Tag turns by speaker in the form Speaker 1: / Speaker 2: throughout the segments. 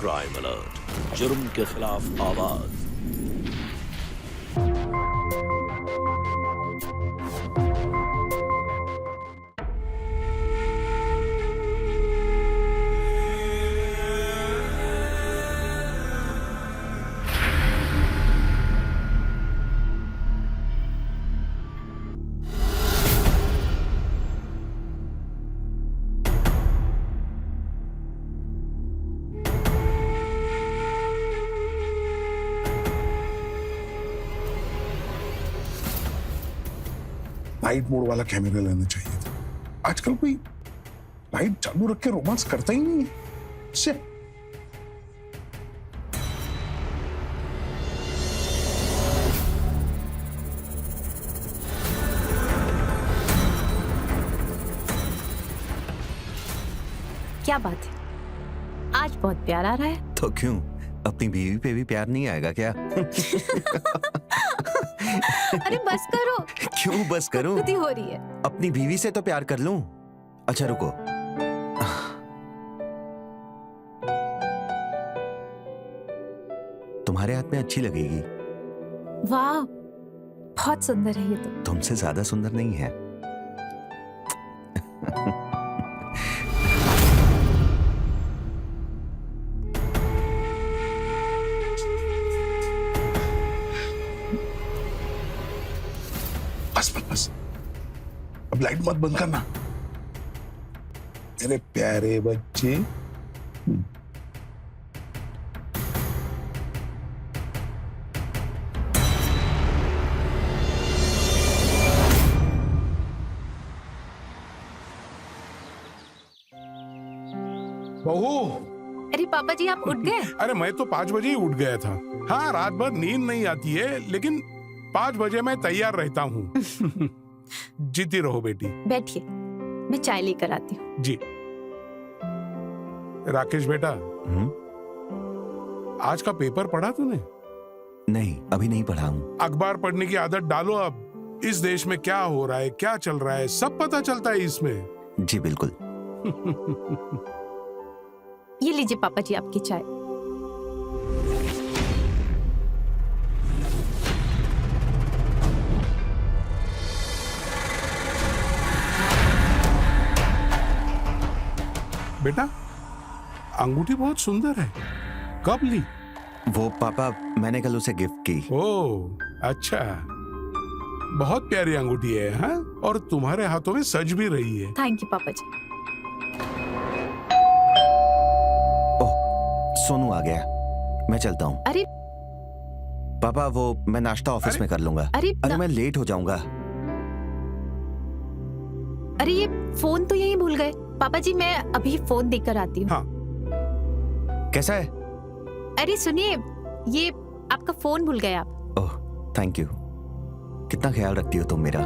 Speaker 1: Crime alert, जुर्म के खिलाफ आवाज।
Speaker 2: नाइट मोड वाला कैमरा लेना चाहिए था। आजकल कोई लाइट चालू रख के रोमांस करता ही नहीं है। से
Speaker 3: क्या बात है, आज बहुत प्यार आ रहा है।
Speaker 4: तो क्यों, अपनी बीवी पे भी प्यार नहीं आएगा क्या?
Speaker 3: अरे बस करो।
Speaker 4: क्यों बस करूं?
Speaker 3: खुद ही हो रही है।
Speaker 4: अपनी बीवी से तो प्यार कर लूं। अच्छा रुको, तुम्हारे हाथ में अच्छी लगेगी।
Speaker 3: वाह, बहुत सुंदर है ये तो।
Speaker 4: तुमसे ज्यादा सुंदर नहीं है।
Speaker 2: बस बस बस, अब लाइट मत बंद करना मेरे प्यारे बच्चे। बहू,
Speaker 3: अरे पापा जी, आप उठ गए?
Speaker 2: अरे मैं तो 5 बजे ही उठ गया था। हाँ, रात भर नींद नहीं आती है, लेकिन 5 बजे मैं तैयार रहता हूँ। जीती रहो बेटी।
Speaker 3: बैठिए, मैं चाय लेकर आती हूँ।
Speaker 2: जी। राकेश बेटा, आज का पेपर पढ़ा तूने?
Speaker 4: नहीं, अभी नहीं पढ़ा हूँ।
Speaker 2: अखबार पढ़ने की आदत डालो अब। इस देश में क्या हो रहा है, क्या चल रहा है, सब पता चलता है इसमें।
Speaker 4: जी बिल्कुल।
Speaker 3: ये लीजिए पापा जी आपकी चाय।
Speaker 2: बेटा, अंगूठी बहुत सुंदर है, कब ली?
Speaker 4: वो पापा, मैंने कल उसे गिफ्ट की।
Speaker 2: ओह अच्छा, बहुत प्यारी अंगूठी है। हाँ, और तुम्हारे हाथों में सज भी रही है।
Speaker 3: थैंक यू पापा जी।
Speaker 4: ओह, सोनू आ गया, मैं चलता हूँ।
Speaker 3: अरे
Speaker 4: पापा, वो मैं नाश्ता ऑफिस में कर लूंगा। अरे मैं लेट हो जाऊंगा।
Speaker 3: अरे ये फोन तो यहीं भूल गए। पापा जी, मैं अभी फोन देकर आती हूँ।
Speaker 2: हाँ।
Speaker 4: कैसा है?
Speaker 3: अरे सुनिए, ये आपका फोन भूल गए आप।
Speaker 4: Oh thank you. कितना ख्याल रखती हो तुम मेरा।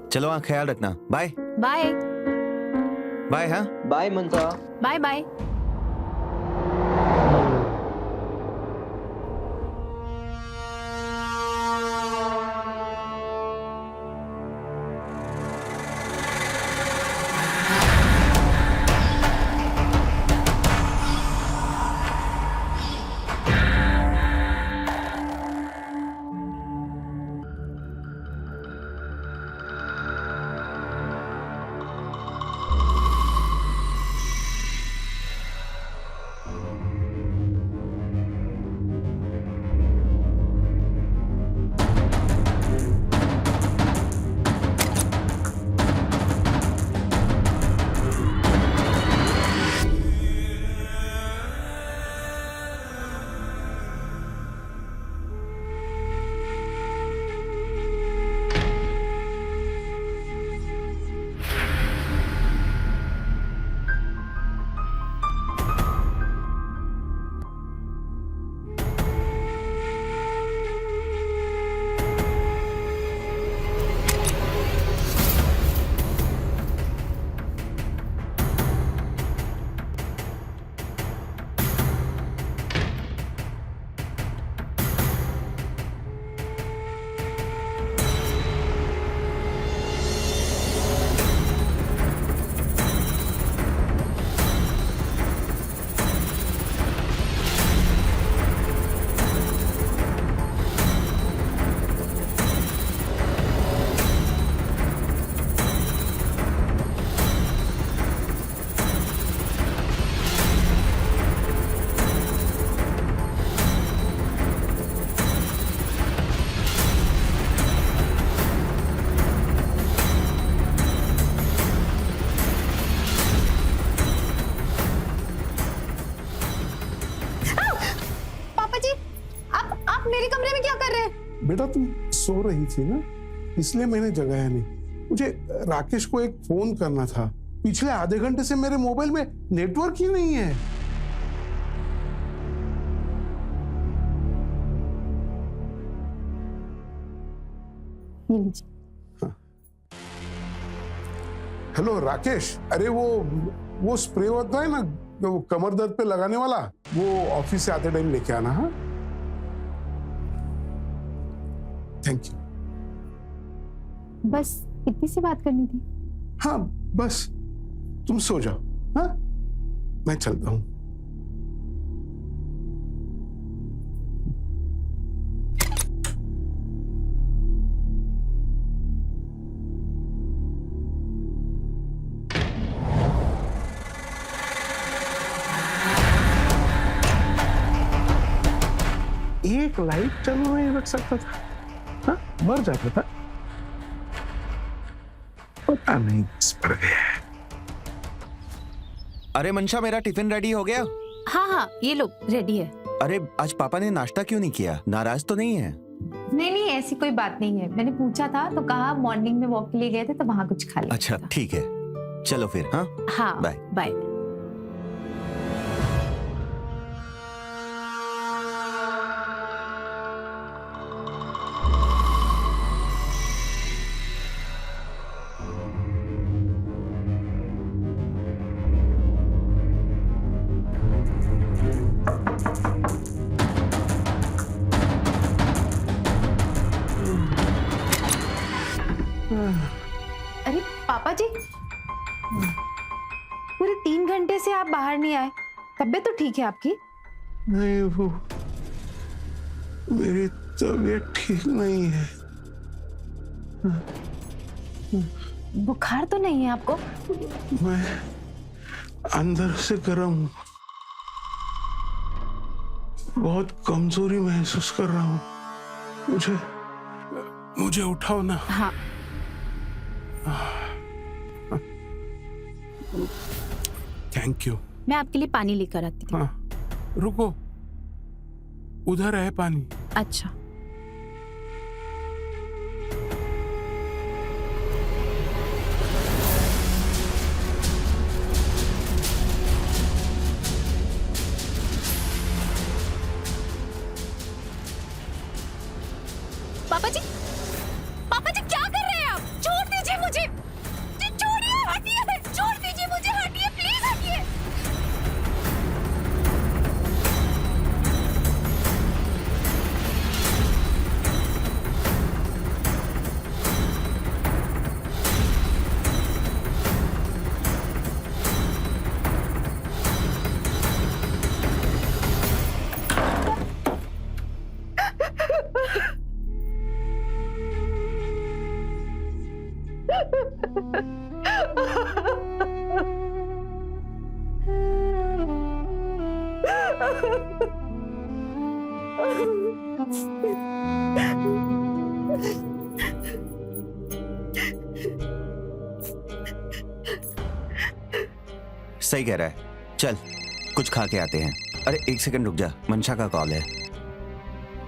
Speaker 4: चलो हाँ, ख्याल रखना। Bye
Speaker 3: bye.
Speaker 4: बाय। हाँ
Speaker 5: बाय मनसा।
Speaker 3: Bye bye. मेरे कमरे में क्या कर रहे हैं?
Speaker 2: बेटा तुम सो रही थी ना, इसलिए मैंने जगाया नहीं। मुझे राकेश को एक फोन करना था। पिछले आधे घंटे से मेरे मोबाइल में नेटवर्क ही नहीं है।
Speaker 3: ये लीजिए।
Speaker 2: हेलो राकेश, अरे वो स्प्रे होता है ना, वो कमर दर्द पे लगाने वाला, वो ऑफिस से आते टाइम लेके आना। हाँ, थैंक यू।
Speaker 3: बस इतनी सी बात करनी थी।
Speaker 2: हाँ बस, तुम सो जाओ। हाँ, मैं चलता हूँ। एक लाइट चालू नहीं रख सकता था? हाँ, मर जाता था। पता नहीं किस पर गया है।
Speaker 4: अरे मंशा, मेरा टिफिन रेडी हो गया?
Speaker 3: हाँ हाँ, ये लो रेडी है।
Speaker 4: अरे आज पापा ने नाश्ता क्यों नहीं किया? नाराज तो नहीं है?
Speaker 3: नहीं नहीं, ऐसी कोई बात नहीं है। मैंने पूछा था तो कहा मॉर्निंग में वॉक के लिए गए थे तो वहां कुछ खा लिया।
Speaker 4: अच्छा ठीक है, चलो फिर। हाँ
Speaker 3: हाँ,
Speaker 4: बाय
Speaker 3: बाय। अरे पापा जी, पूरे 3 घंटे से आप बाहर नहीं आए। तबीयत तो ठीक है आपकी?
Speaker 2: नहीं, वो मेरी तबीयत ठीक नहीं है।
Speaker 3: बुखार तो नहीं है आपको?
Speaker 2: मैं अंदर से गर्म हूँ, बहुत कमजोरी महसूस कर रहा हूँ। मुझे उठाओ ना।
Speaker 3: हाँ।
Speaker 2: Thank you.
Speaker 3: मैं आपके लिए पानी लेकर आती हूँ।
Speaker 2: हाँ, रुको, उधर है पानी।
Speaker 3: अच्छा। पापा जी क्या कर रहे हैं आप? छोड़ दीजिए मुझे। छोड़िए, हटिए। छोड़ दीजिए मुझे, हटिए प्लीज, हटिए।
Speaker 4: सही कह रहा है, चल कुछ खा के आते हैं। अरे एक सेकंड रुक जा, मंशा का कॉल है।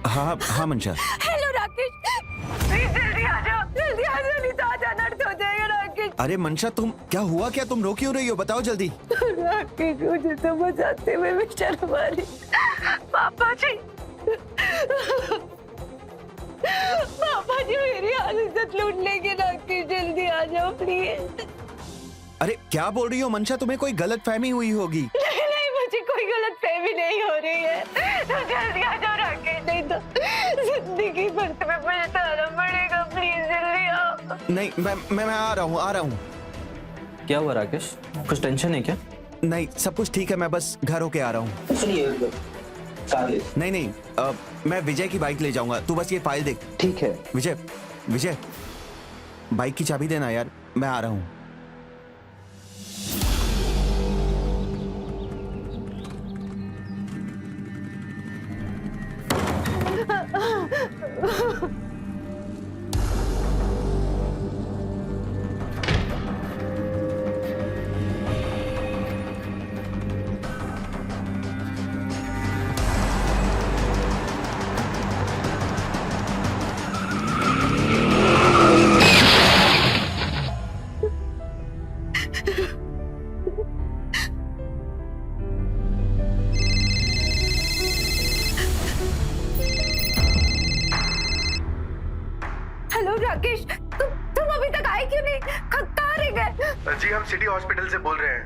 Speaker 4: हाँ हाँ मंशा।
Speaker 3: हेलो राकेश, जल्दी आ जाओ, नहीं तो आज अनर्थ हो जाएगा राकेश।
Speaker 4: अरे मंशा, तुम क्या हुआ? क्या तुम रो क्यों रही हो? बताओ जल्दी।
Speaker 3: राकेश, मुझे तो बचाते हुए भी शर्म आ रही। पापा जी, पापा जी मेरी इज्जत लूट लेंगे। राकेश जल्दी आ जाओ प्लीज।
Speaker 4: अरे क्या बोल रही हो मंशा? तुम्हें कोई गलत फहमी हुई होगी।
Speaker 3: नहीं नहीं, मुझे कोई गलत फहमी नहीं हो रही है। तो जल्दी आ जाओ राकेश, नहीं तो जिंदगी भर तुम्हें पछताना पड़ेगा। प्लीज जल्दी आओ।
Speaker 4: नहीं, मैं आ रहा हूँ।
Speaker 5: क्या हुआ राकेश? कुछ टेंशन है क्या?
Speaker 4: नहीं, सब कुछ ठीक है, मैं बस घर होके आ रहा हूँ।
Speaker 5: सुनिए,
Speaker 4: नहीं, मैं विजय की बाइक ले जाऊंगा। तू बस ये फाइल देख।
Speaker 5: ठीक है।
Speaker 4: विजय, बाइक की चाबी देना यार, मैं आ रहा हूँ।
Speaker 3: राकेश, तुम अभी तक आए क्यों नहीं? कहाँ रह गए?
Speaker 6: जी हम सिटी हॉस्पिटल से बोल रहे हैं।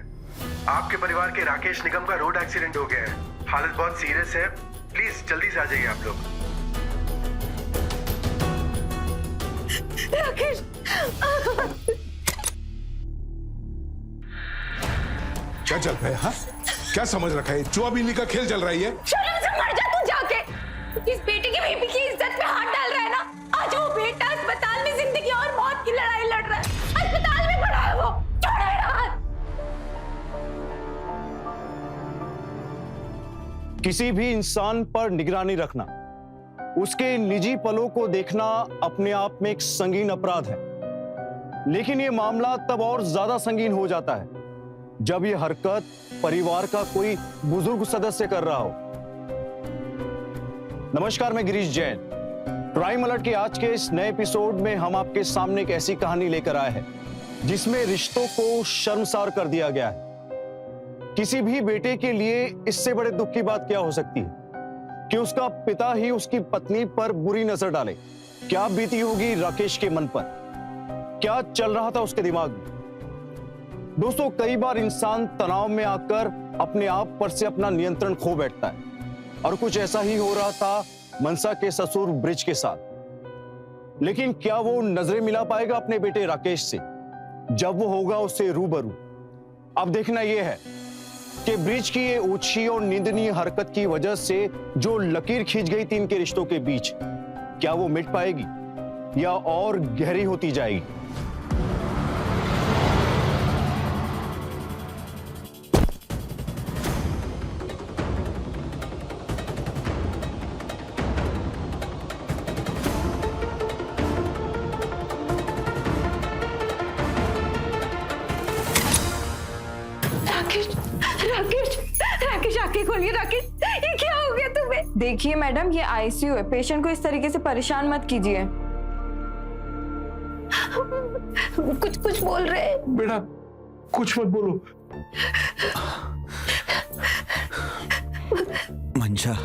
Speaker 6: आपके परिवार के राकेश निगम का रोड एक्सीडेंट हो गया है। हालत बहुत सीरियस है, प्लीज जल्दी से आ जाइए आप लोग।
Speaker 3: राकेश
Speaker 2: क्या चल रहा है? हाँ, क्या समझ रखा है? चुआबिल्ली का खेल चल रही है।
Speaker 3: शर्म से मर जा तू जाके। इस बेटे की बेबी की इज्जत पे हाथ डाल रहा है ना। आज वो बेटा अस्पताल में जिंदगी और मौत की लड़ाई लड़ रहा है। अस्पताल में पड़ा है वो। छोड़ मेरा हाथ।
Speaker 7: किसी भी इंसान पर निगरानी रखना, उसके निजी पलों को देखना अपने आप में एक संगीन अपराध है। लेकिन यह मामला तब और ज्यादा संगीन हो जाता है जब यह हरकत परिवार का कोई बुजुर्ग सदस्य कर रहा हो। नमस्कार, मैं गिरीश जैन। क्राइम अलर्ट के आज के इस नए एपिसोड में हम आपके सामने एक ऐसी कहानी लेकर आए हैं जिसमें रिश्तों को शर्मसार कर दिया गया है। किसी भी बेटे के लिए इससे बड़े दुख की बात क्या हो सकती है कि उसका पिता ही उसकी पत्नी पर बुरी नजर डाले। क्या बीती होगी राकेश के मन पर, क्या चल रहा था उसके दिमाग में। दोस्तों, कई बार इंसान तनाव में आकर अपने आप पर से अपना नियंत्रण खो बैठता है और कुछ ऐसा ही हो रहा था मनसा के ससुर ब्रिज के साथ। लेकिन क्या वो नजरें मिला पाएगा अपने बेटे राकेश से जब वो होगा उससे रूबरू? अब देखना यह है कि ब्रिज की ये ऊंची और निंदनीय हरकत की वजह से जो लकीर खींच गई थी इनके रिश्तों के बीच, क्या वो मिट पाएगी या और गहरी होती जाएगी?
Speaker 3: राकेश आंखें खोलिए। राकेश, ये क्या हो गया तुम्हें?
Speaker 8: देखिए मैडम, ये आईसीयू है। पेशेंट को इस तरीके से परेशान मत कीजिए।
Speaker 3: कुछ बोल रहे हैं?
Speaker 2: बेटा कुछ मत बोलो।
Speaker 4: मंशा,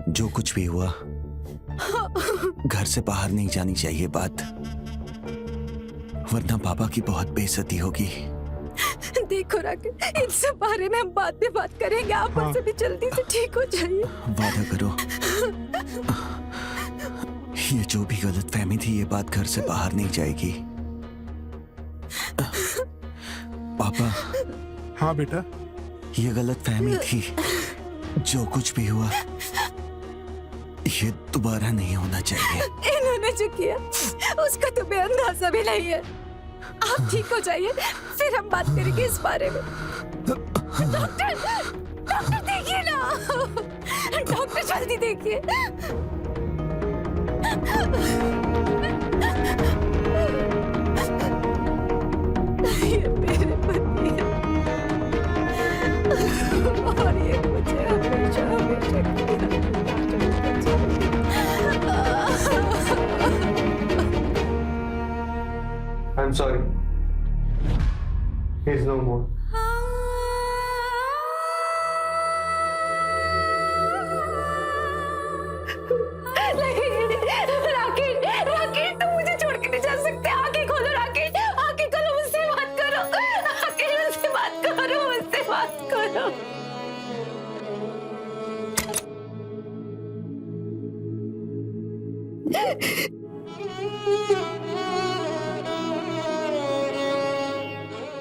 Speaker 4: जो कुछ भी हुआ घर से बाहर नहीं जानी चाहिए बात, वरना पापा की बहुत बेइज्जती होगी।
Speaker 3: देखो राकेश, इन सब बारे में हम बाद में बात करेंगे। आप मुझसे भी जल्दी से ठीक हो जाइए।
Speaker 4: वादा करो, ये जो भी गलतफहमी थी ये बात घर से बाहर नहीं जाएगी। पापा।
Speaker 2: हाँ बेटा।
Speaker 4: ये गलतफहमी थी, जो कुछ भी हुआ ये दोबारा नहीं होना चाहिए।
Speaker 3: इन्होंने जो किया उसका तुम्हें अंदाजा भी नहीं है। आप ठीक हो जाइए, फिर हम बात करेंगे इस बारे में। डॉक्टर देखिए ना, डॉक्टर जल्दी देखिए। ये मेरे पति है और ये मुझे हमेशा
Speaker 6: I'm sorry. He's no more.
Speaker 3: Rakesh, तुम मुझे छोड़ के नहीं जा सकते। आंखें खोलो राकेश, आंखें खोलो, मुझसे बात करो। राकेश, मुझसे बात करो, मुझसे बात करो।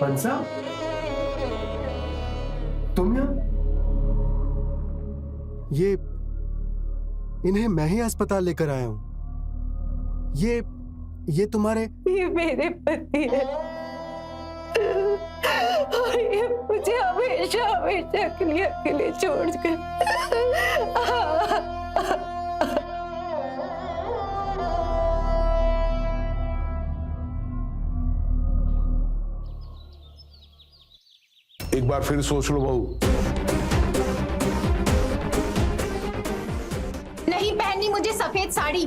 Speaker 6: मनसा, तुम यहाँ?
Speaker 9: इन्हें मैं ही अस्पताल लेकर आया हूँ। ये तुम्हारे?
Speaker 3: ये मेरे पति है और ये मुझे हमेशा हमेशा के लिए अकेले छोड़कर
Speaker 2: एक बार फिर सोच लो बहू।
Speaker 10: नहीं पहननी मुझे सफेद साड़ी,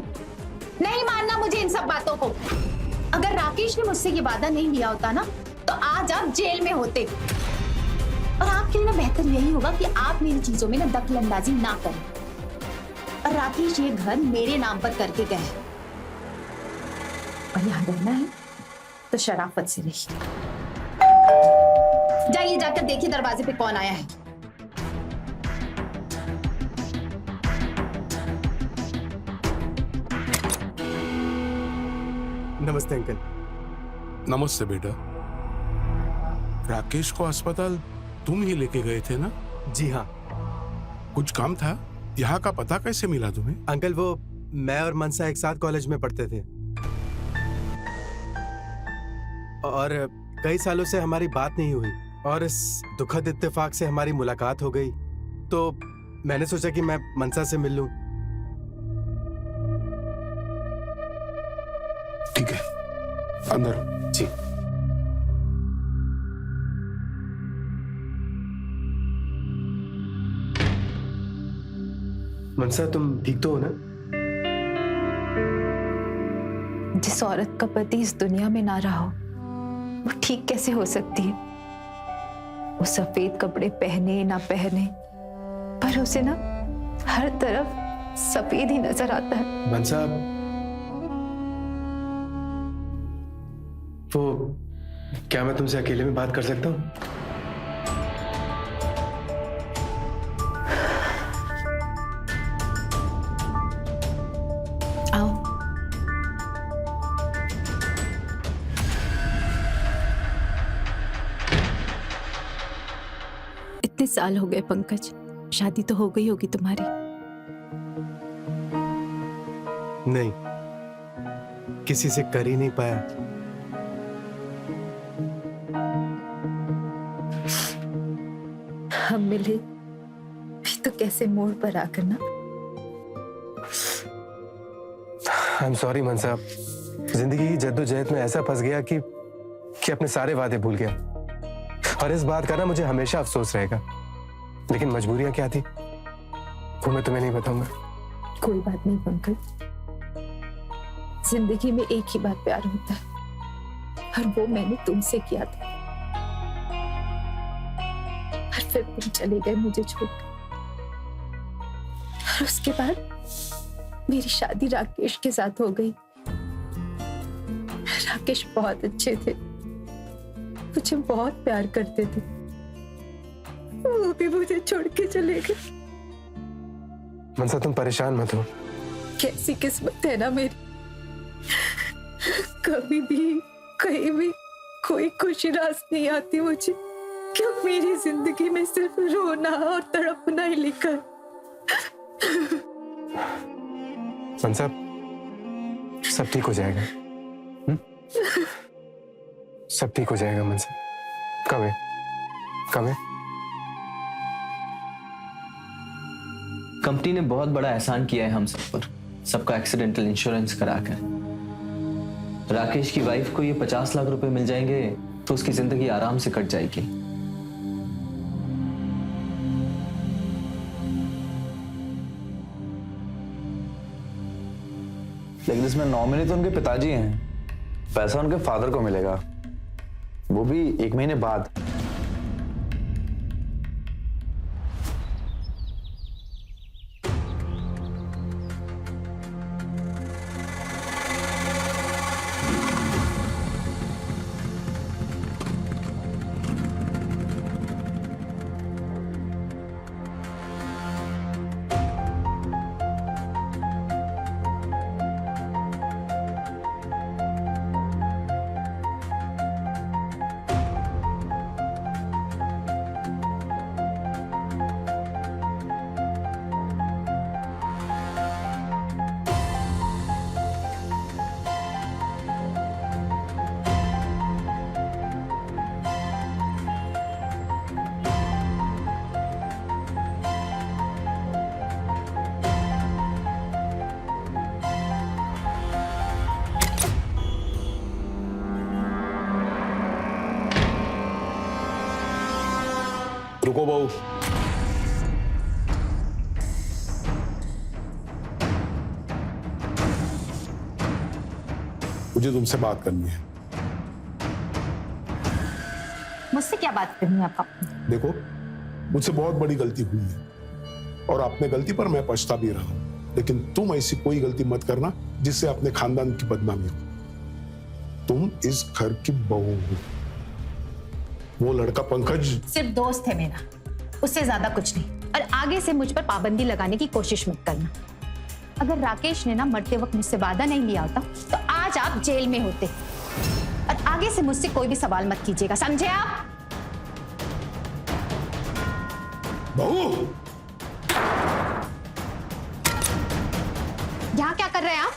Speaker 10: नहीं मानना मुझे इन सब बातों को। अगर राकेश ने मुझसे ये वादा नहीं लिया होता ना, तो आज आप जेल में होते। और आपके लिए ना बेहतर यही होगा कि आप मेरी चीजों में ना दखलंदाजी ना करें। और राकेश ये घर मेरे नाम पर करके गए। और यहाँ रहना है तो शराफत से रहिए। जाइए जाकर देखिए दरवाजे पे कौन आया है।
Speaker 9: नमस्ते अंकल।
Speaker 2: नमस्ते बेटा। राकेश को अस्पताल तुम ही लेके गए थे ना?
Speaker 9: जी हाँ
Speaker 2: कुछ काम था? यहाँ का पता कैसे मिला तुम्हें?
Speaker 9: अंकल, वो मैं और मनसा एक साथ कॉलेज में पढ़ते थे और कई सालों से हमारी बात नहीं हुई और इस दुखद इत्तेफाक से हमारी मुलाकात हो गई, तो मैंने सोचा कि मैं मनसा से मिल लूं।
Speaker 2: ठीक है, अंदर।
Speaker 9: जी। मनसा, तुम ठीक तो हो ना?
Speaker 3: जिस औरत का पति इस दुनिया में ना रहा हो वो ठीक कैसे हो सकती है? वो सफेद कपड़े पहने ना पहने पर उसे ना हर तरफ सफेद ही नजर आता है।
Speaker 9: मनसा, वो क्या मैं तुमसे अकेले में बात कर सकता हूँ?
Speaker 3: आओ। इतने साल हो गए पंकज, शादी तो हो गई होगी तुम्हारी?
Speaker 9: नहीं, किसी से कर ही नहीं पाया।
Speaker 3: हम मिले भी तो कैसे मोड़ पर आकर ना।
Speaker 9: आई एम सॉरी मनसा, जिंदगी की जद्दोजहद में ऐसा फंस गया कि अपने सारे वादे भूल गया और इस बात का ना मुझे हमेशा अफसोस रहेगा। लेकिन मजबूरियां क्या थी वो मैं तुम्हें नहीं बताऊंगा।
Speaker 3: कोई बात नहीं पंकज, जिंदगी में एक ही बार प्यार होता है और वो मैंने तुमसे किया था और फिर तुम चले गए मुझे छोड़कर। और उसके बाद मेरी शादी राकेश के साथ हो गई। राकेश बहुत अच्छे थे, मुझे बहुत प्यार करते थे, वो भी मुझे छोड़ के चले गए।
Speaker 9: मनसा, तुम परेशान मत हो।
Speaker 3: कैसी किस्मत है ना मेरी, कभी भी कहीं भी कोई खुशी रास नहीं आती मुझे। क्यों मेरी जिंदगी में सिर्फ रोना और तड़पना ही लिखा है।
Speaker 9: मनसा, सब ठीक हो जाएगा। सब ठीक हो जाएगा मनसा। कम है, कम है।
Speaker 5: कंपनी ने बहुत बड़ा एहसान किया है हम सब पर, सबका एक्सीडेंटल इंश्योरेंस कराकर। राकेश की वाइफ को ये 50 लाख रुपए मिल जाएंगे तो उसकी जिंदगी आराम से कट जाएगी।
Speaker 11: लेकिन इसमें नॉमिनी तो उनके पिताजी हैं, पैसा उनके फादर को मिलेगा, वो भी 1 महीने बाद।
Speaker 2: रुको बहू, मुझे तुमसे बात करनी है।
Speaker 10: मुझसे क्या बात करनी है आपका?
Speaker 2: देखो, मुझसे बहुत बड़ी गलती हुई है और अपने गलती पर मैं पछता भी रहा हूं, लेकिन तुम ऐसी कोई गलती मत करना जिससे अपने खानदान की बदनामी हो। तुम इस घर की बहू हो। वो लड़का पंकज
Speaker 10: सिर्फ दोस्त है मेरा, उससे ज्यादा कुछ नहीं। और आगे से मुझ पर पाबंदी लगाने की कोशिश मत करना। अगर राकेश ने ना मरते वक्त मुझसे वादा नहीं लिया होता तो आज आप जेल में होते। और आगे से मुझसे कोई भी सवाल मत कीजिएगा, समझे आप?
Speaker 2: बहू,
Speaker 10: यहाँ क्या कर रहे हैं आप?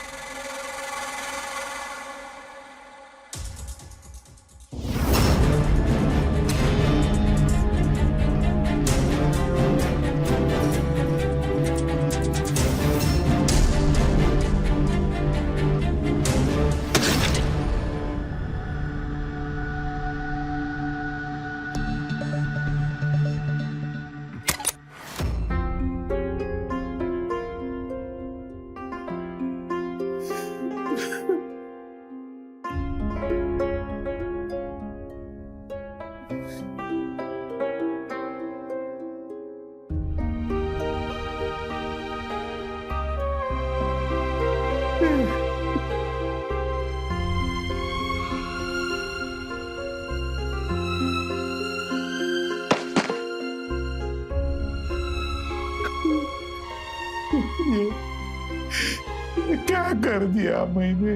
Speaker 2: ये क्या कर दिया मैंने,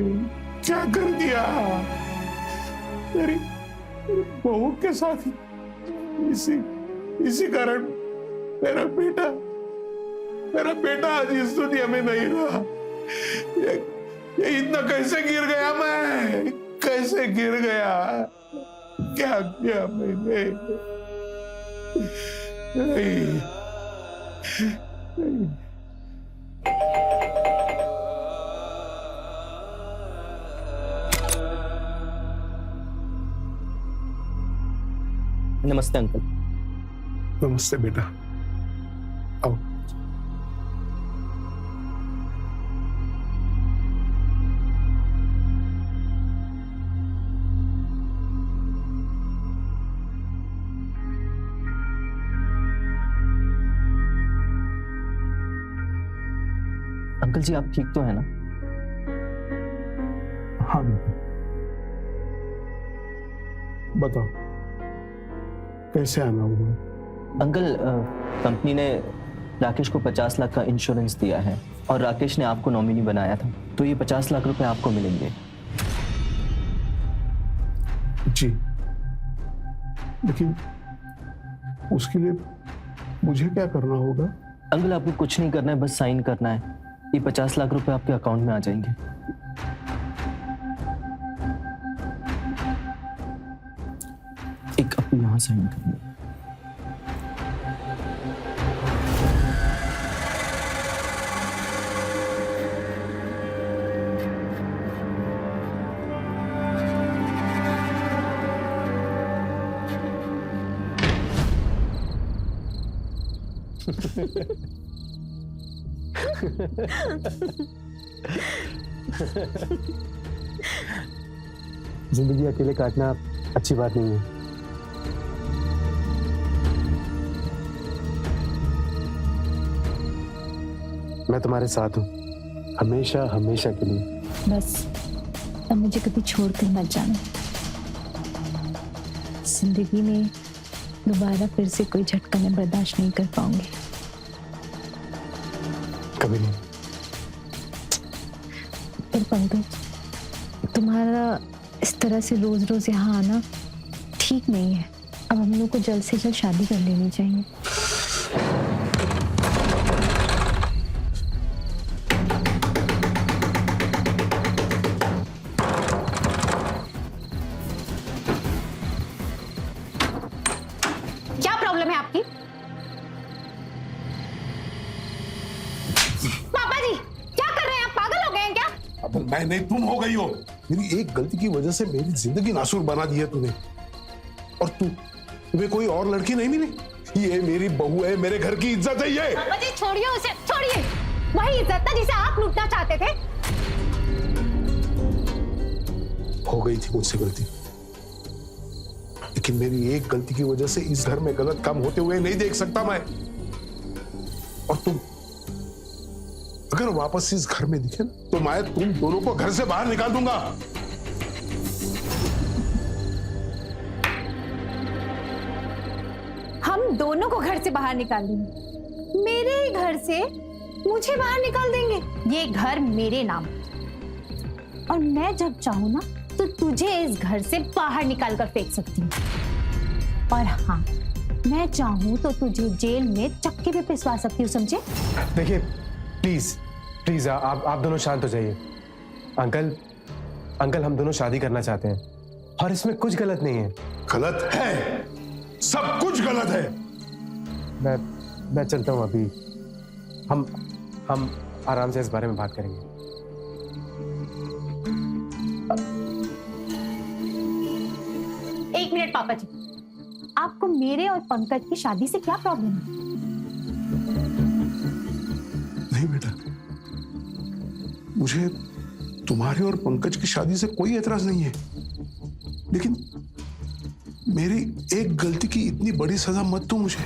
Speaker 2: क्या कर दिया मेरी बहू के साथ? इसी कारण मेरा बेटा आज इस दुनिया में नहीं रहा। ये इतना कैसे गिर गया, मैं कैसे गिर गया? क्या किया मैंने? नहीं।
Speaker 5: नमस्ते अंकल।
Speaker 2: नमस्ते बेटा, आओ।
Speaker 5: अंकल जी आप ठीक तो है ना?
Speaker 2: हाँ बेटा, बताओ कैसे आना होगा?
Speaker 5: अंकल कंपनी ने राकेश को 50 लाख का इंश्योरेंस दिया है और राकेश ने आपको नॉमिनी बनाया था, तो ये 50 लाख रुपए आपको मिलेंगे।
Speaker 2: जी, लेकिन उसके लिए मुझे क्या करना होगा?
Speaker 5: अंकल आपको कुछ नहीं करना है, बस साइन करना है। ये 50 लाख रुपए आपके अकाउंट में आ जाएंगे। एक आपको यहाँ साइन करना है।
Speaker 9: जिंदगी अकेले काटना अच्छी बात नहीं है। मैं तुम्हारे साथ हूँ, हमेशा हमेशा के लिए।
Speaker 3: बस अब मुझे कभी छोड़कर मत जाना। जिंदगी में दोबारा फिर से कोई झटका मैं बर्दाश्त नहीं कर पाऊंगी।
Speaker 9: कभी नहीं।
Speaker 3: पर पंकज, तुम्हारा इस तरह से रोज रोज यहाँ आना ठीक नहीं है। अब हम लोग को जल्द से जल्द शादी कर लेनी चाहिए।
Speaker 10: क्या प्रॉब्लम है आपकी? पापा जी क्या कर रहे हैं आप? पागल हो गए हैं क्या?
Speaker 2: अब मैं नहीं, तुम हो गई हो। मेरी एक गलती की वजह से मेरी जिंदगी नासूर बना दी है तूने। और तुम्हें कोई और लड़की नहीं मिली? ये मेरी बहू है, मेरे घर की इज्जत है ये।
Speaker 10: पापा जी छोड़िए उसे, छोड़िए। वही इज्जत था जिसे आप लूटना चाहते थे।
Speaker 2: हो गई थी मुझसे गलती, लेकिन मेरी एक गलती की वजह से इस घर में गलत काम होते हुए नहीं देख सकता मैं। और तुम अगर वापस इस घर में दिखे ना, तो मैं तुम दोनों को घर से बाहर निकाल दूंगा।
Speaker 10: तुम दोनों को घर से बाहर निकाल दूंगी। मेरे ही घर से मुझे बाहर निकाल देंगे। ये घर मेरे नाम, और मैं जब चाहूं ना तो तुझे इस घर से बाहर निकाल कर फेंक सकती हूँ। और हाँ, मैं चाहूं तो तुझे जेल में चक्के पे पिसवा सकती हूँ, समझे?
Speaker 9: देखिए प्लीज प्लीज आप दोनों शांत हो जाइए। अंकल हम दोनों शादी करना चाहते हैं और इसमें कुछ गलत नहीं है।
Speaker 2: गलत है, सब कुछ गलत है।
Speaker 9: मैं चलता हूँ अभी। हम आराम से इस बारे में बात करेंगे।
Speaker 10: एक मिनट पापा जी, आपको मेरे और पंकज की शादी से क्या प्रॉब्लम है?
Speaker 2: नहीं बेटा, मुझे तुम्हारे और पंकज की शादी से कोई एतराज नहीं है, लेकिन मेरी एक गलती की इतनी बड़ी सजा मत दो मुझे।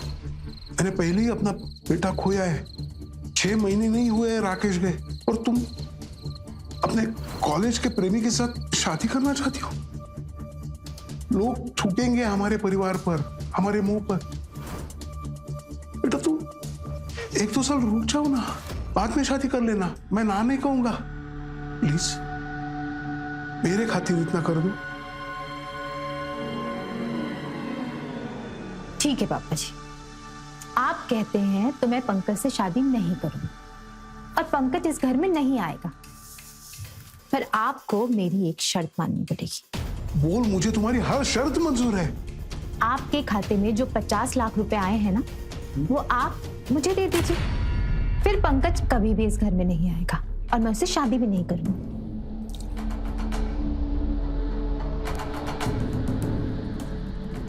Speaker 2: मैंने पहले ही अपना बेटा खोया है। 6 महीने नहीं हुए हैं राकेश गए, और तुम अपने कॉलेज के प्रेमी के साथ शादी करना चाहती हो। लोग थूकेंगे हमारे परिवार पर, हमारे मुंह पर। बेटा तुम 1-2 साल रुक जाओ ना, बाद में शादी कर लेना। मैं ना नहीं कहूंगा, प्लीज मेरे खातिर इतना कर दो।
Speaker 10: ठीक है पापा जी, आप कहते हैं तो मैं पंकज से शादी नहीं करूंगी और पंकज इस घर में नहीं आएगा, पर आपको मेरी एक शर्त माननी पड़ेगी।
Speaker 2: बोल, मुझे तुम्हारी हर शर्त मंजूर है।
Speaker 10: आपके खाते में जो 50 लाख रुपए आए हैं ना, वो आप मुझे दे दीजिए। फिर पंकज कभी भी इस घर में नहीं आएगा और मैं उससे शादी भी नहीं करूंगी।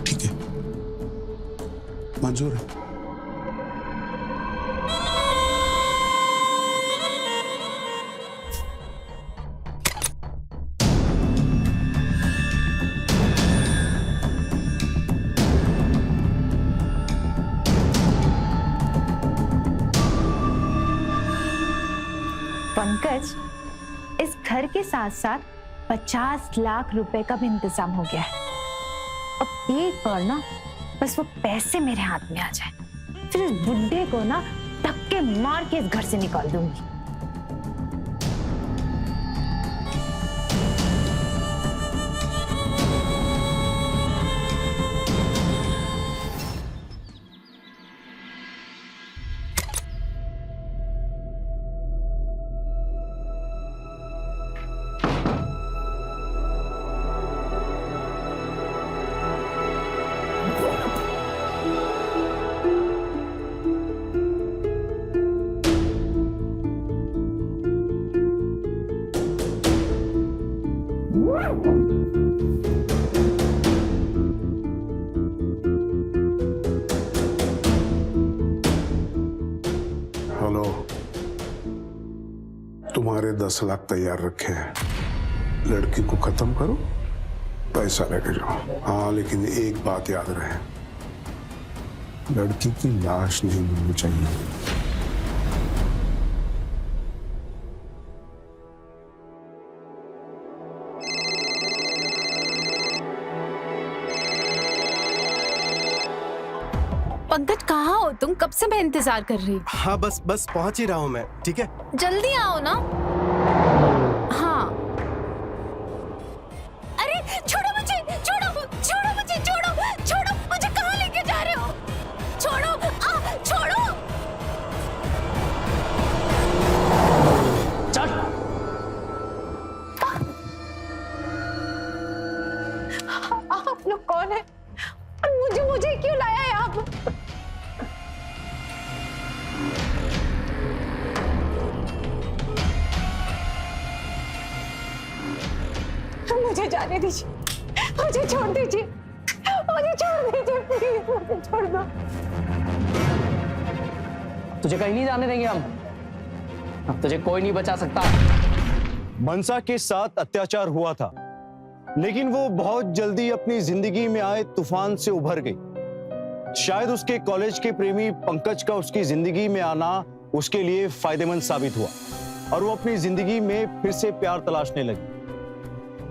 Speaker 2: ठीक है, मंजूर है।
Speaker 10: पंकज, इस घर के साथ साथ 50 लाख रुपए का भी इंतजाम हो गया है। अब एक बार ना बस वो पैसे मेरे हाथ में आ जाए, फिर इस बुड्ढे को ना धक्के मार के इस घर से निकाल दूंगी।
Speaker 2: हेलो, तुम्हारे 10 लाख तैयार रखे हैं। लड़की को खत्म करो, पैसा लेके जाओ। हाँ, लेकिन एक बात याद रहे, लड़की की लाश नहीं मिलनी चाहिए।
Speaker 3: पंकज, कहाँ हो तुम? कब से मैं इंतजार कर रही हूँ।
Speaker 9: हाँ बस पहुंच ही रहा हूँ मैं। ठीक है,
Speaker 3: जल्दी आओ ना। हाँ। अरे छोड़ो मुझे, छोड़ो मुझे, छोड़ो मुझे, कहाँ लेके जा रहे हो? छोड़ो, छोड़ो।
Speaker 5: चल।
Speaker 10: आप लोग कौन है और मुझे क्यों लाया यहाँ पर? मुझे जाने दीजिए, मुझे छोड़ दीजिए, प्लीज मुझे छोड़ दो।
Speaker 5: तुझे कहीं नहीं जाने देंगे हम। अब तुझे कोई नहीं बचा सकता।
Speaker 7: मनसा के साथ अत्याचार हुआ था, लेकिन वो बहुत जल्दी अपनी जिंदगी में आए तूफान से उभर गई। शायद उसके कॉलेज के प्रेमी पंकज का उसकी जिंदगी में आना उसके लिए फायदेमंद साबित हुआ और वो अपनी जिंदगी में फिर से प्यार तलाशने लगी।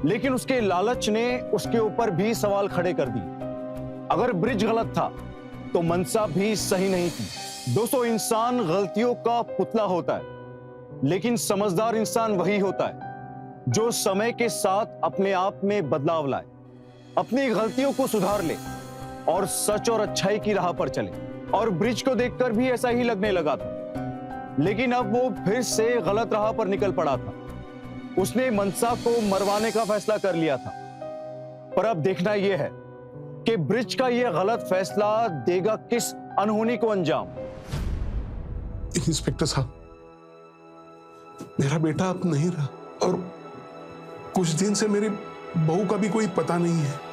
Speaker 7: लेकिन उसके लालच ने उसके ऊपर भी सवाल खड़े कर दिए। अगर ब्रिज गलत था तो मनसा भी सही नहीं थी। दोस्तों, इंसान गलतियों का पुतला होता है, लेकिन समझदार इंसान वही होता है जो समय के साथ अपने आप में बदलाव लाए, अपनी गलतियों को सुधार ले और सच और अच्छाई की राह पर चले। और ब्रिज को देखकर भी ऐसा ही लगने लगा था, लेकिन अब वो फिर से गलत राह पर निकल पड़ा था। उसने मनसा को मरवाने का फैसला कर लिया था, पर अब देखना यह है कि ब्रिज का यह गलत फैसला देगा किस अनहोनी को अंजाम।
Speaker 2: इंस्पेक्टर साहब, मेरा बेटा अब नहीं रहा और कुछ दिन से मेरी बहू का भी कोई पता नहीं है।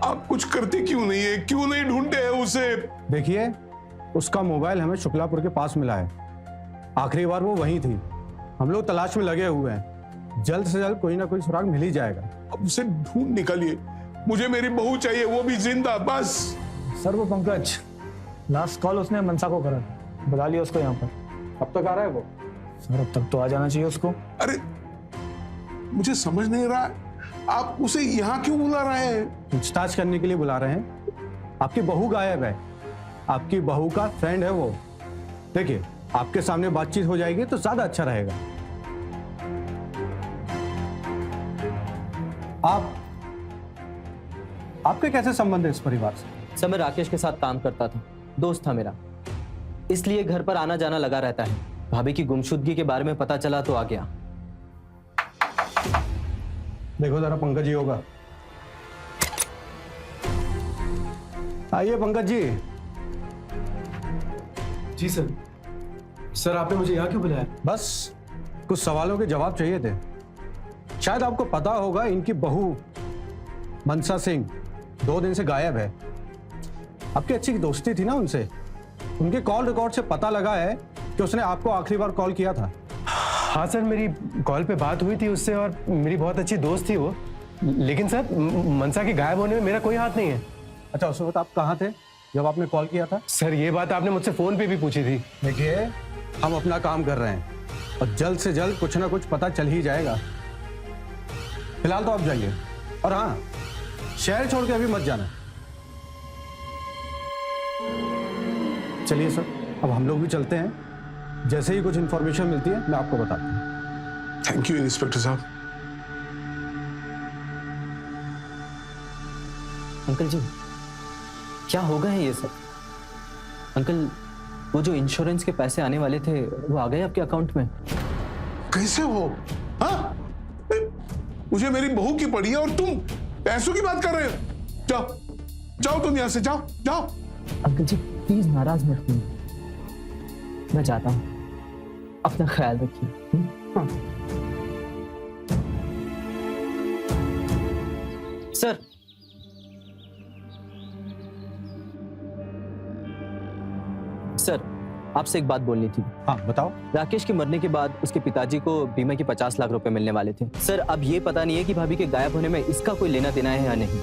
Speaker 2: आप कुछ करते क्यों नहीं है? क्यों नहीं ढूंढते हैं उसे?
Speaker 12: देखिए, उसका मोबाइल हमें शुक्लापुर के पास मिला है। आखिरी बार वो वहीं थी। हम लोग तलाश में लगे हुए हैं। जल्द से जल्द कोई ना कोई सुराग मिल ही जाएगा।
Speaker 2: अब उसे ढूंढ निकालिए। मुझे मेरी बहू चाहिए, वो भी जिंदा, बस।
Speaker 13: सर, वो पंकज, लास्ट कॉल उसने मनसा को करा, बुला लिया उसको यहाँ पर।
Speaker 12: अब तक आ रहा है वो?
Speaker 13: सर, अब तक तो आ जाना चाहिए उसको।
Speaker 2: अरे, मुझे समझ नहीं रहा, आप उसे यहाँ क्यों बुला रहे हैं?
Speaker 12: पूछताछ करने के लिए बुला रहे हैं। आपकी बहू गायब है। आपकी बहू का फ्रेंड है वो। देखिए, आपके सामने बातचीत हो जाएगी तो ज्यादा अच्छा रहेगा। आपके कैसे संबंध है इस परिवार से?
Speaker 5: सर, मैं राकेश के साथ काम करता था, दोस्त था मेरा, इसलिए घर पर आना जाना लगा रहता है। भाभी की गुमशुदगी के बारे में पता चला तो आ गया।
Speaker 12: देखो जरा, पंकज जी होगा। आइए पंकज जी।
Speaker 9: जी सर। सर, आपने मुझे यहाँ क्यों बुलाया?
Speaker 12: बस कुछ सवालों के जवाब चाहिए थे। शायद आपको पता होगा, इनकी बहू मनसा सिंह 2 दिन से गायब है। आपकी अच्छी दोस्ती थी ना उनसे। उनके कॉल रिकॉर्ड से पता लगा है कि उसने आपको आखिरी बार कॉल किया था।
Speaker 9: हाँ सर, मेरी कॉल पे बात हुई थी उससे और मेरी बहुत अच्छी दोस्त थी वो। लेकिन सर, मनसा के गायब होने में मेरा कोई हाथ नहीं है।
Speaker 12: अच्छा, उस वक्त आप कहाँ थे जब आपने कॉल किया था?
Speaker 9: सर, ये बात आपने मुझसे फोन पे भी पूछी थी।
Speaker 12: देखिए, हम अपना काम कर रहे हैं और जल्द से जल्द कुछ ना कुछ पता चल ही जाएगा। फिलहाल तो आप जाइए, और हाँ, शहर छोड़ के अभी मत जाना। चलिए सर, अब हम लोग भी चलते हैं। जैसे ही कुछ इंफॉर्मेशन मिलती है मैं आपको बताता हूँ।
Speaker 2: थैंक यू इंस्पेक्टर साहब।
Speaker 5: अंकल जी, क्या हो गए हैं ये सब? अंकल, वो जो इंश्योरेंस के पैसे आने वाले थे वो आ गए आपके अकाउंट में?
Speaker 2: कैसे हो? हाँ, मुझे मेरी बहू की पड़ी है और तुम पैसों की बात कर रहे हो? जाओ जाओ, तुम यहां से जाओ जाओ।
Speaker 5: अंकल जी, प्लीज नाराज मत होइए, मैं जाता हूँ। अपना ख्याल रखिए।
Speaker 2: हाँ।
Speaker 5: सर, सर, आपसे एक बात बोलनी थी।
Speaker 12: हाँ बताओ।
Speaker 5: राकेश के मरने के बाद उसके पिताजी को बीमा के 50 लाख रुपए मिलने वाले थे। सर, अब ये पता नहीं है कि भाभी के गायब होने में इसका कोई लेना देना है या नहीं।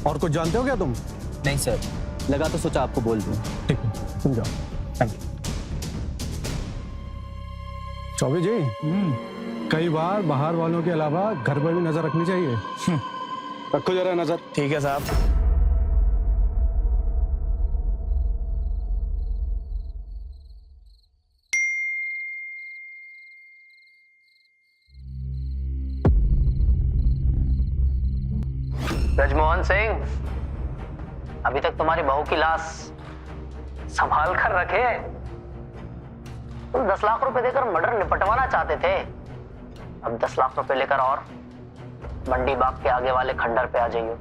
Speaker 12: और कुछ जानते हो क्या तुम?
Speaker 5: नहीं सर, लगा तो सोचा आपको बोल दूं।
Speaker 12: ठीक है, तुम जाओ। Thank you. चौबे जी, कई बार बाहर वालों के अलावा घर पर भी नजर रखनी चाहिए। रखो जरा नजर।
Speaker 13: ठीक है साहब।
Speaker 14: ब्रजमोहन सिंह, अभी तक तुम्हारी बहू की लाश संभाल कर रखे। तुम 10 लाख रुपए देकर मर्डर निपटवाना चाहते थे, अब 10 लाख रुपए लेकर और मंडी बाग के आगे वाले खंडर पे आ जाइयो,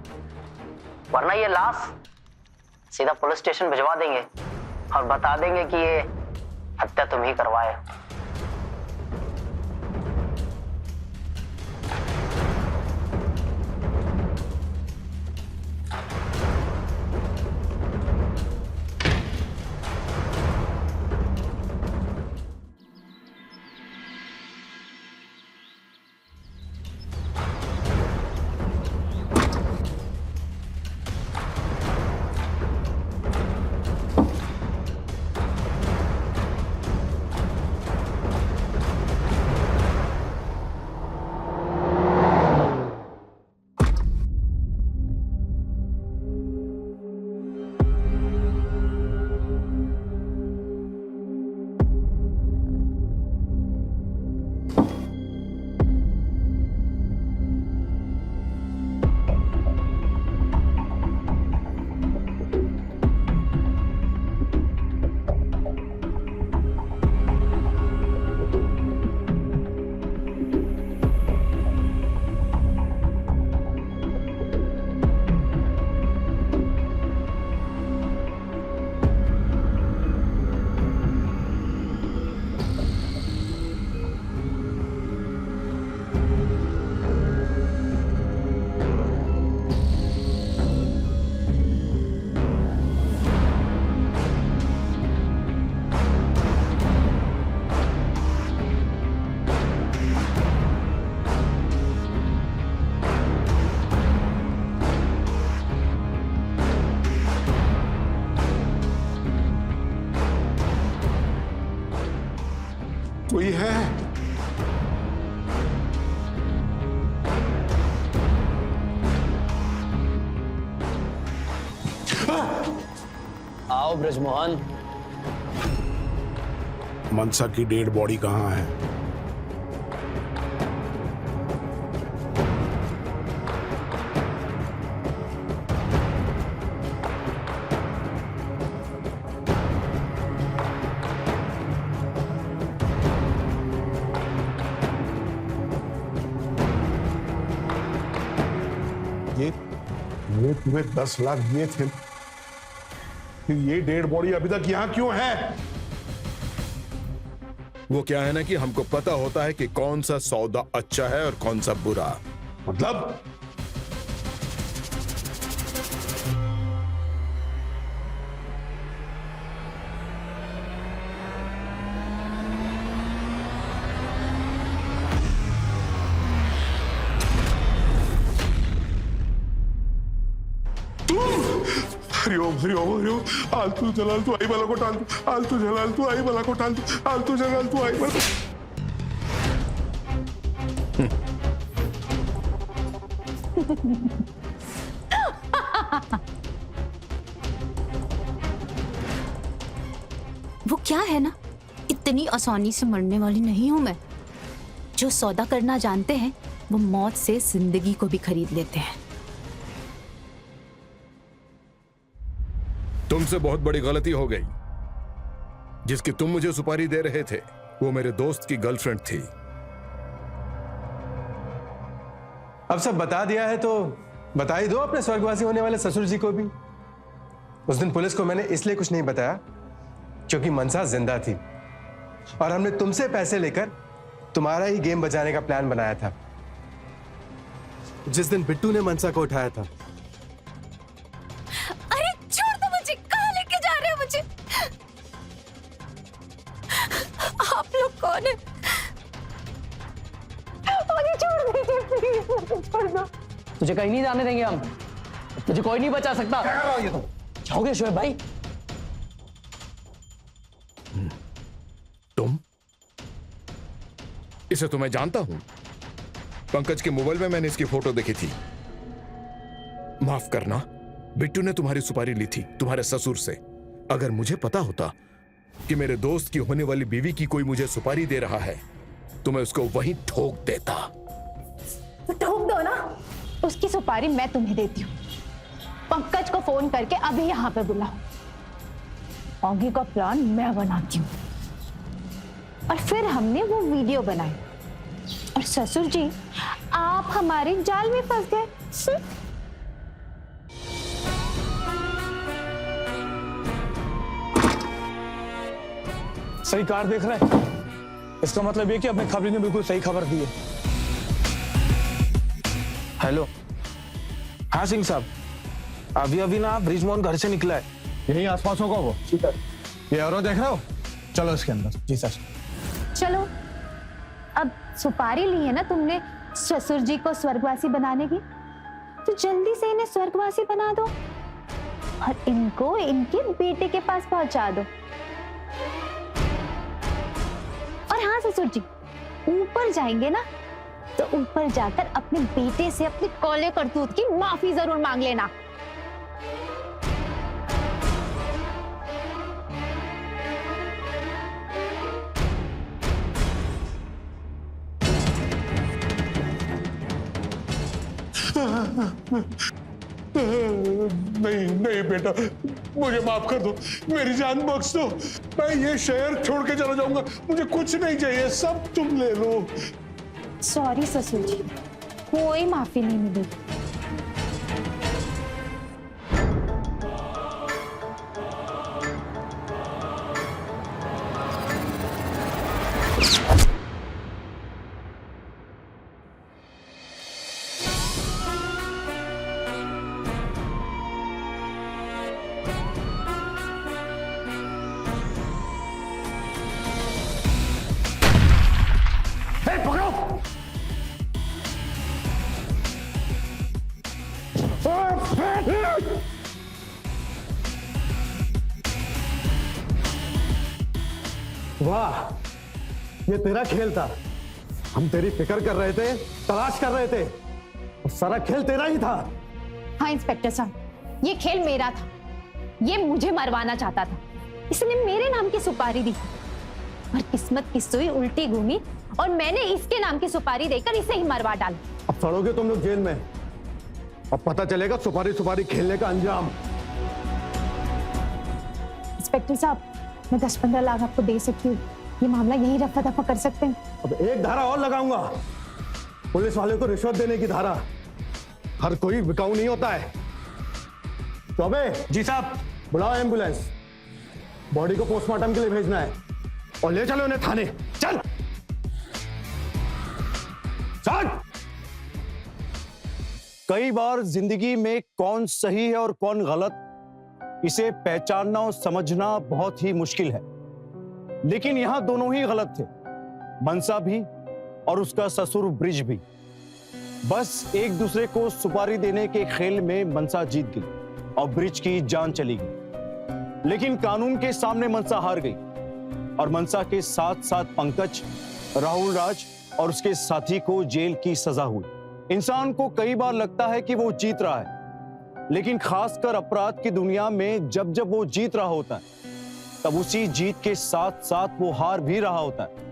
Speaker 14: वरना ये लाश सीधा पुलिस स्टेशन भिजवा देंगे और बता देंगे कि ये हत्या तुम ही करवाए।
Speaker 2: कोई है?
Speaker 14: आओ ब्रजमोहन।
Speaker 2: मनसा की डेड बॉडी कहाँ है? ये तुम्हें 10 लाख दिए थे, फिर ये डेड बॉडी अभी तक यहां क्यों है?
Speaker 15: वो क्या है ना कि हमको पता होता है कि कौन सा सौदा अच्छा है और कौन सा बुरा।
Speaker 2: मतलब हरिओम हरिओम हरिओम। आलतू जलाल तू आई बला को टाल दू, आलतू जलाल तू आई बला को टाल दू, आलतू जलाल तू आई बला।
Speaker 10: वो क्या है ना, इतनी आसानी से मरने वाली नहीं हूं मैं। जो सौदा करना जानते हैं वो मौत से जिंदगी को भी खरीद लेते हैं।
Speaker 15: तुमसे बहुत बड़ी गलती हो गई। जिसकी तुम मुझे सुपारी दे रहे थे वो मेरे दोस्त की गर्लफ्रेंड थी।
Speaker 9: अब सब बता दिया है तो बता ही दो अपने स्वर्गवासी होने वाले ससुर जी को भी। उस दिन पुलिस को मैंने इसलिए कुछ नहीं बताया क्योंकि मनसा जिंदा थी और हमने तुमसे पैसे लेकर तुम्हारा ही गेम बजाने का प्लान बनाया था। जिस दिन बिट्टू ने मनसा को उठाया था।
Speaker 3: अरे छोड़ दो मुझे, कहाँ लेके जा रहे हो मुझे? आप लोग कौन है? मुझे छोड़ दीजिए प्लीज, मुझे छोड़ दो।
Speaker 14: तुझे कहीं नहीं जाने देंगे हम। तुझे कोई नहीं बचा सकता। क्या कर रहा हो ये? तो जाओगे शोएब भाई?
Speaker 15: तुम? इसे तो मैं जानता हूं। पंकज के मोबाइल में मैंने इसकी फोटो देखी थी। माफ करना, बिट्टू ने तुम्हारी सुपारी ली थी तुम्हारे ससुर से। अगर मुझे पता होता कि मेरे दोस्त की होने वाली बीवी की कोई मुझे सुपारी दे रहा है तो मैं उसको वहीं ठोक देता।
Speaker 10: तो ठोक दो ना, उसकी सुपारी मैं तुम्हें देती हूँ। पंकज को फोन करके अभी यहाँ पे बुलाओ। आगे का प्लान मैं बनाती हूँ। और फिर हमने वो वीडियो बनाई और ससुर जी आप हमारे जाल में फंस गए।
Speaker 13: सही कार देख रहे हैं, इसका मतलब ये कि अपने खबरी ने बिल्कुल सही खबर दी है।
Speaker 11: हेलो, हाँ सिंह साहब, अभी ना ब्रिजमोहन घर से निकला है।
Speaker 13: यही आसपास होगा वो। ये और देख रहे हो? चलो इसके अंदर। जी सर।
Speaker 10: चलो, अब सुपारी ली है ना तुमने ससुर जी को स्वर्गवासी बनाने की, तो जल्दी से इन्हें स्वर्गवासी बना दो और इनको इनके बेटे के पास पहुंचा दो। और हाँ ससुर जी, ऊपर जाएंगे ना तो ऊपर जाकर अपने बेटे से अपने कौले करतूत की माफी जरूर मांग लेना।
Speaker 2: नहीं नहीं बेटा, मुझे माफ कर दो, मेरी जान बख्श दो। मैं ये शहर छोड़ के चला जाऊंगा, मुझे कुछ नहीं चाहिए, सब तुम ले लो।
Speaker 10: सॉरी ससुर जी, कोई माफी नहीं मिलेगी।
Speaker 13: वाह
Speaker 12: ये तेरा खेल था। हम तेरी फिक्र कर रहे थे, तलाश कर रहे थे, और सारा खेल तेरा ही था।
Speaker 10: हाँ इंस्पेक्टर साहब, ये खेल मेरा था। ये मुझे मरवाना चाहता था, इसने मेरे नाम की सुपारी दी, पर किस्मत की सुई उल्टी घूमी और मैंने इसके नाम की सुपारी देकर इसे ही मरवा डाला।
Speaker 12: अब सड़ोगे तुम लोग जेल में, अब पता चलेगा सुपारी सुपारी खेलने का अंजाम।
Speaker 10: इंस्पेक्टर साहब, मैं 10-15 लाख आपको दे सकती हूँ, ये मामला यही रफा दफा कर सकते हैं।
Speaker 12: अब एक धारा और लगाऊंगा, पुलिस वाले को रिश्वत देने की धारा। हर कोई बिकाऊ नहीं होता है। चौबे जी साहब, बुलाओ एम्बुलेंस, बॉडी को पोस्टमार्टम के लिए भेजना है और ले चलो उन्हें थाने। चल चल।
Speaker 7: कई बार जिंदगी में कौन सही है और कौन गलत, इसे पहचानना और समझना बहुत ही मुश्किल है। लेकिन यहां दोनों ही गलत थे, मनसा भी और उसका ससुर ब्रिज भी। बस एक दूसरे को सुपारी देने के खेल में मनसा जीत गई और ब्रिज की जान चली गई। लेकिन कानून के सामने मनसा हार गई और मनसा के साथ साथ पंकज, राहुल राज और उसके साथी को जेल की सजा हुई। इंसान को कई बार लगता है कि वो जीत रहा है, लेकिन खासकर अपराध की दुनिया में जब जब वो जीत रहा होता है, तब उसी जीत के साथ साथ वो हार भी रहा होता है।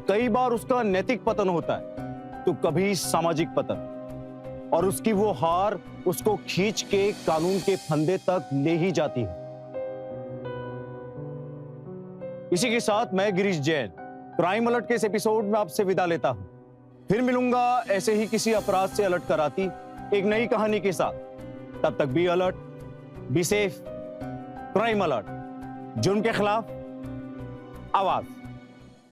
Speaker 7: कई बार उसका नैतिक पतन होता है तो कभी सामाजिक पतन, और उसकी वो हार उसको खींच के कानून के फंदे तक ले ही जाती है। इसी के साथ मैं गिरीश जैन क्राइम अलर्ट के इस एपिसोड में आपसे विदा लेता हूं। फिर मिलूंगा ऐसे ही किसी अपराध से अलर्ट कराती एक नई कहानी के साथ। तब तक be alert, be safe. Crime alert, जुर्म के खिलाफ आवाज।